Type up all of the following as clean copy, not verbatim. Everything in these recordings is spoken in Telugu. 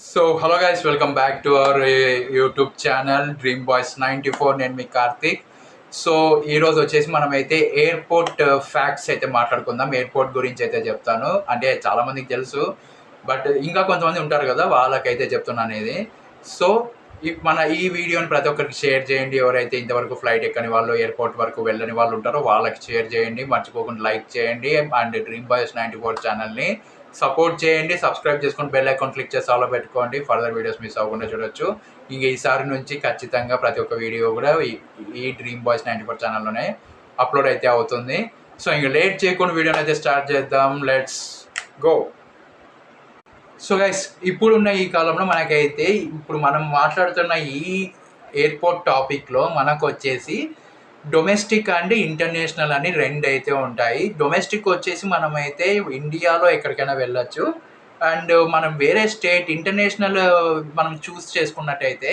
Hello guys, welcome back to our YouTube channel dream boys 94. నేను మీ కార్తిక్. ఈరోజు వచ్చేసి మనమైతే ఎయిర్పోర్ట్ ఫ్యాక్ట్స్ అయితే మాట్లాడుకుందాం. ఎయిర్పోర్ట్ గురించి అయితే చెప్తాను. అంటే చాలామందికి తెలుసు, బట్ ఇంకా కొంతమంది ఉంటారు కదా, వాళ్ళకైతే చెప్తున్నాను ఇది. సో మన ఈ వీడియోని ప్రతి ఒక్కరికి షేర్ చేయండి. ఎవరైతే ఇంతవరకు ఫ్లైట్ ఎక్కని వాళ్ళు, ఎయిర్పోర్ట్ వరకు వెళ్ళని వాళ్ళు ఉంటారో వాళ్ళకి షేర్ చేయండి. మర్చిపోకుండా లైక్ చేయండి. అండ్ డ్రీమ్ బాయ్స్ 94 ఛానల్ని సపోర్ట్ చేయండి. సబ్స్క్రైబ్ చేసుకొని బెల్ ఐకాన్ క్లిక్ చేసి ఆల్లో పెట్టుకోండి. ఫర్దర్ వీడియోస్ మిస్ అవ్వకుండా చూడొచ్చు. ఇంక ఈసారి నుంచి ఖచ్చితంగా ప్రతి ఒక్క వీడియో కూడా ఈ డ్రీమ్ బాయ్స్ 94 ఛానల్లోనే అప్లోడ్ అయితే అవుతుంది. ఇంక లేట్ చేయకుండా వీడియోని అయితే స్టార్ట్ చేద్దాం. Let's go. గైస్, ఇప్పుడున్న ఈ కాలంలో మనకైతే ఇప్పుడు మనం మాట్లాడుతున్న ఈ ఎయిర్పోర్ట్ టాపిక్లో మనకు వచ్చేసి డొమెస్టిక్ అండ్ ఇంటర్నేషనల్ అని రెండు అయితే ఉంటాయి. డొమెస్టిక్ వచ్చేసి మనమైతే ఇండియాలో ఎక్కడికైనా వెళ్ళొచ్చు. అండ్ మనం వేరే స్టేట్ ఇంటర్నేషనల్ మనం చూస్ చేసుకున్నట్టయితే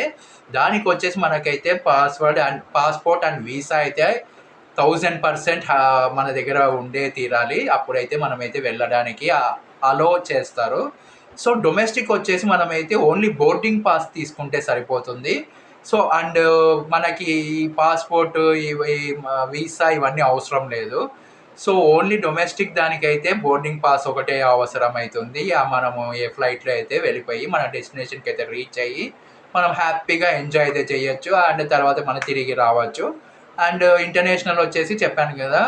దానికి వచ్చేసి మనకైతే పాస్పోర్ట్ అండ్ వీసా అయితే 1000% మన దగ్గర ఉండే తీరాలి. అప్పుడైతే మనమైతే వెళ్ళడానికి అలో చేస్తారు. డొమెస్టిక్ వచ్చేసి మనమైతే ఓన్లీ బోర్డింగ్ పాస్ తీసుకుంటే సరిపోతుంది. అండ్ మనకి పాస్పోర్ట్ వీసా ఇవన్నీ అవసరం లేదు. ఓన్లీ డొమెస్టిక్ దానికైతే బోర్డింగ్ పాస్ ఒకటే అవసరం అవుతుంది. మనము ఏ ఫ్లైట్లో అయితే వెళ్ళిపోయి మన డెస్టినేషన్కి అయితే రీచ్ అయ్యి మనం హ్యాపీగా ఎంజాయ్ అయితే చేయొచ్చు. అండ్ తర్వాత మనం తిరిగి రావచ్చు. అండ్ ఇంటర్నేషనల్ వచ్చేసి చెప్పాను కదా,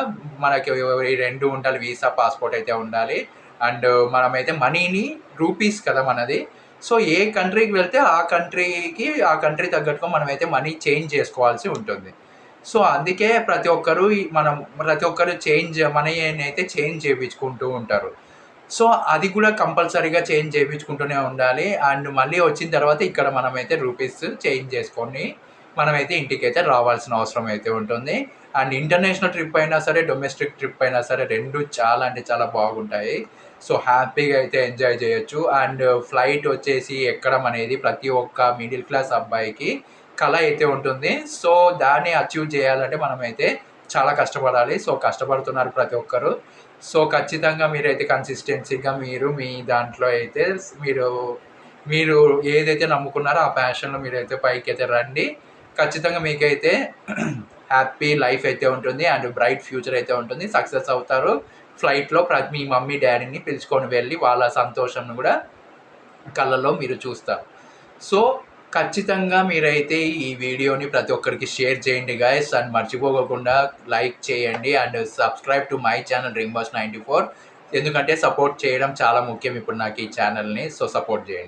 మనకి ఈ రెండు ఉండాలి, వీసా పాస్పోర్ట్ అయితే ఉండాలి. అండ్ మనమైతే మనీని రూపీస్ కదా మనది. ఏ కంట్రీకి వెళ్తే ఆ కంట్రీ తగ్గట్టుగా మనమైతే మనీ చేంజ్ చేసుకోవాల్సి ఉంటుంది. అందుకే ప్రతి ఒక్కరు మనీని అయితే చేంజ్ చేయించుకుంటూ ఉంటారు. అది కూడా కంపల్సరీగా చేంజ్ చేయించుకుంటూనే ఉండాలి. అండ్ మళ్ళీ వచ్చిన తర్వాత ఇక్కడ మనమైతే రూపీస్ చేంజ్ చేసుకొని మనమైతే ఇంటికైతే రావాల్సిన అవసరం అయితే ఉంటుంది. అండ్ ఇంటర్నేషనల్ ట్రిప్ అయినా సరే, డొమెస్టిక్ ట్రిప్ అయినా సరే, రెండు చాలా అంటే చాలా బాగుంటాయి. హ్యాపీగా అయితే ఎంజాయ్ చేయొచ్చు. అండ్ ఫ్లైట్ వచ్చేసి ఎక్కడం అనేది ప్రతి ఒక్క మిడిల్ క్లాస్ అబ్బాయికి కళ అయితే ఉంటుంది. దాన్ని అచీవ్ చేయాలంటే మనమైతే చాలా కష్టపడాలి. కష్టపడుతున్నారు ప్రతి ఒక్కరు. ఖచ్చితంగా మీరైతే కన్సిస్టెన్సీగా మీ దాంట్లో అయితే మీరు ఏదైతే నమ్ముకున్నారో ఆ ప్యాషన్లో మీరైతే పైకి అయితే రండి. ఖచ్చితంగా మీకైతే హ్యాపీ లైఫ్ అయితే ఉంటుంది. అండ్ బ్రైట్ ఫ్యూచర్ అయితే ఉంటుంది. సక్సెస్ అవుతారు. ఫ్లైట్లో మీ మమ్మీ డాడీని పిలుచుకొని వెళ్ళి వాళ్ళ సంతోషం కూడా కళ్ళలో మీరు చూస్తారు. ఖచ్చితంగా మీరైతే ఈ వీడియోని ప్రతి ఒక్కరికి షేర్ చేయండి గైస్. అండ్ మర్చిపోకుండా లైక్ చేయండి. And subscribe to my channel dream boys 94. ఎందుకంటే సపోర్ట్ చేయడం చాలా ముఖ్యం ఇప్పుడు నాకు ఈ ఛానల్ని. సపోర్ట్ చేయండి.